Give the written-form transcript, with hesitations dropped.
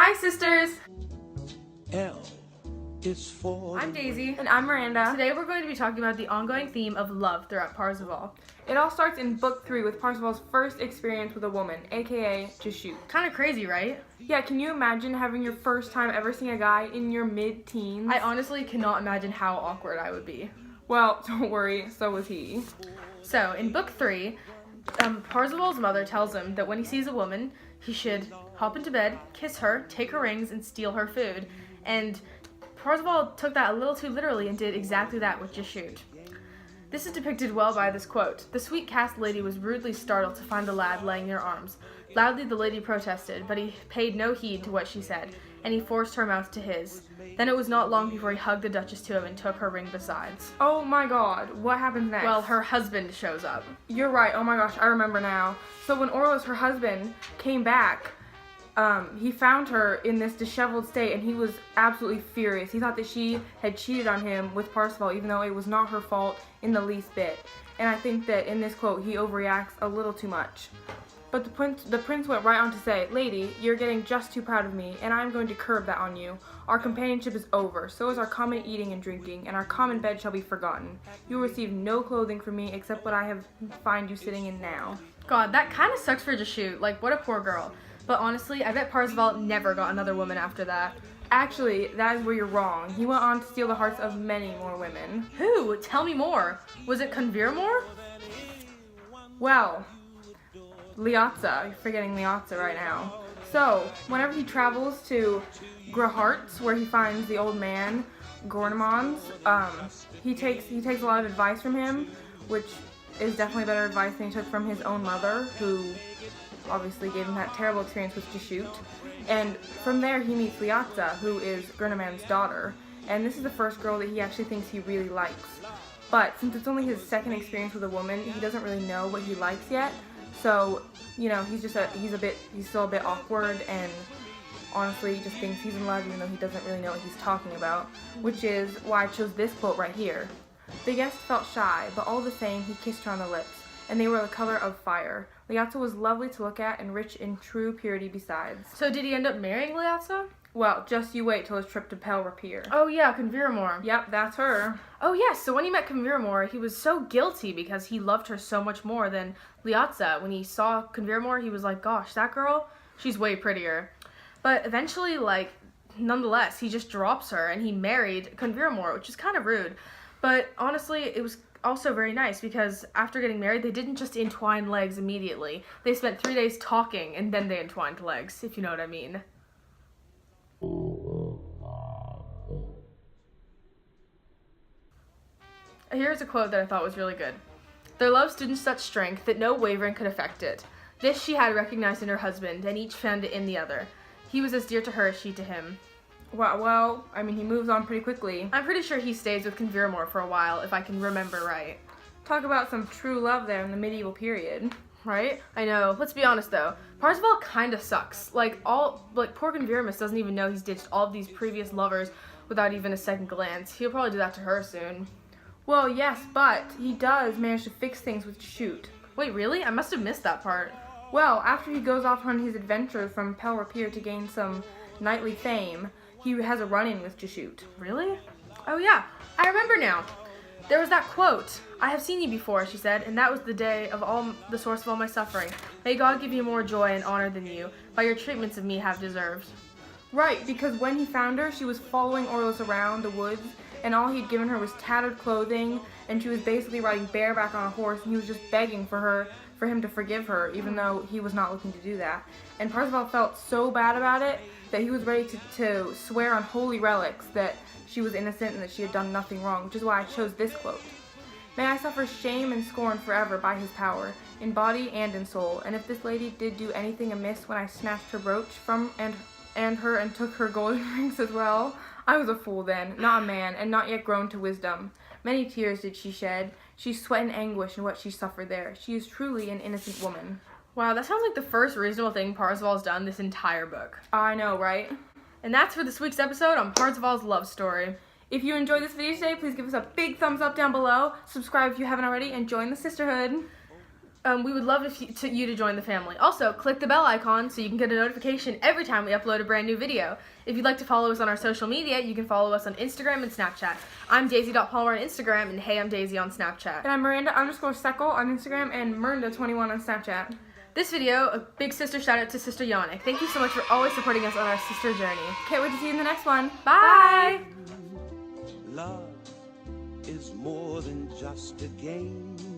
Hi, sisters! L is for... I'm Daisy. And I'm Miranda. Today we're going to be talking about the ongoing theme of love throughout Parzival. It all starts in book 3 with Parzival's first experience with a woman, aka to shoot. Kind of crazy, right? Yeah, can you imagine having your first time ever seeing a guy in your mid-teens? I honestly cannot imagine how awkward I would be. Well, don't worry, so was he. So, in book 3, Parzival's mother tells him that when he sees a woman, he should hop into bed, kiss her, take her rings, and steal her food. And Parzival took that a little too literally and did exactly that with Jashoot. This is depicted well by this quote. The sweet cast lady was rudely startled to find the lad laying in her arms. Loudly the lady protested, but he paid no heed to what she said, and he forced her mouth to his. Then it was not long before he hugged the Duchess to him and took her ring besides. Oh my god, what happens next? Well, her husband shows up. You're right, oh my gosh, I remember now. So when Orlos, her husband, came back, he found her in this disheveled state, and he was absolutely furious. He thought that she had cheated on him with Parzival, even though it was not her fault in the least bit. And I think that in this quote, he overreacts a little too much. But the prince went right on to say, "Lady, you're getting just too proud of me, and I'm going to curb that on you. Our companionship is over, so is our common eating and drinking, and our common bed shall be forgotten. You will receive no clothing from me except what I have find you sitting in now." God, that kind of sucks for Jashoot. Like, what a poor girl. But honestly, I bet Parzival never got another woman after that. Actually, that is where you're wrong. He went on to steal the hearts of many more women. Who? Tell me more. Was it Converamore? Well, Liatza. You're forgetting Liatza right now. So, whenever he travels to Grahart's, where he finds the old man, Gornemans, he takes a lot of advice from him, which is definitely better advice than he took from his own mother, who obviously gave him that terrible experience with Jashoot. And from there he meets Liatza, who is Gorneman's daughter, and this is the first girl that he actually thinks he really likes. But since it's only his second experience with a woman, he doesn't really know what he likes yet. So, you know, he's still a bit awkward, and honestly he just thinks he's in love even though he doesn't really know what he's talking about, which is why I chose this quote right here. The guest felt shy, but all the same he kissed her on the lips, and they were the color of fire. Liatza was lovely to look at and rich in true purity besides. So did he end up marrying Liatza? Well, just you wait till his trip to Pelrapier. Oh yeah, Converamore. Yep, that's her. Oh yes, so when he met Converamore, he was so guilty because he loved her so much more than Liatza. When he saw Converamore, he was like, gosh, that girl, she's way prettier. But eventually, like, nonetheless, he just drops her and he married Converamore, which is kind of rude. But honestly, it was also very nice because after getting married, they didn't just entwine legs immediately. They spent 3 days talking and then they entwined legs, if you know what I mean. Here's a quote that I thought was really good. Their love stood in such strength that no wavering could affect it. This she had recognized in her husband, and each found it in the other. He was as dear to her as she to him. Well, I mean, he moves on pretty quickly. I'm pretty sure he stays with Converamore for a while, if I can remember right. Talk about some true love there in the medieval period. Right? I know. Let's be honest though. Parzival kinda sucks. Poor Converamus doesn't even know he's ditched all of these previous lovers without even a second glance. He'll probably do that to her soon. Well, yes, but he does manage to fix things with Jashoot. Wait, really? I must have missed that part. Well, after he goes off on his adventure from Pelrapier to gain some knightly fame, he has a run-in with Jashoot. Really? Oh yeah, I remember now. There was that quote. "I have seen you before," she said, "and that was the day of all the source of all my suffering. May God give you more joy and honor than you, by your treatments of me, have deserved." Right, because when he found her, she was following Orlos around the woods, and all he'd given her was tattered clothing, and she was basically riding bareback on a horse, and he was just begging for him to forgive her, even though he was not looking to do that. And Parzival felt so bad about it that he was ready to swear on holy relics that she was innocent and that she had done nothing wrong, which is why I chose this quote. "May I suffer shame and scorn forever by his power, in body and in soul, and if this lady did do anything amiss when I snatched her brooch from and took her golden rings as well, I was a fool then, not a man, and not yet grown to wisdom. Many tears did she shed. She sweat in anguish in what she suffered there. She is truly an innocent woman." Wow, that sounds like the first reasonable thing Parzival's done this entire book. I know, right? And that's for this week's episode on Parzival's love story. If you enjoyed this video today, please give us a big thumbs up down below, subscribe if you haven't already, and join the sisterhood. we would love you to join the family. Also, click the bell icon so you can get a notification every time we upload a brand new video. If you'd like to follow us on our social media, you can follow us on Instagram and Snapchat. I'm Daisy.Palmer on Instagram, and hey, I'm Daisy on Snapchat. And I'm Miranda_Seckel on Instagram and Miranda21 on Snapchat. This video, a big sister shout out to Sister Yannick. Thank you so much for always supporting us on our sister journey. Can't wait to see you in the next one. Bye! Love is more than just a game.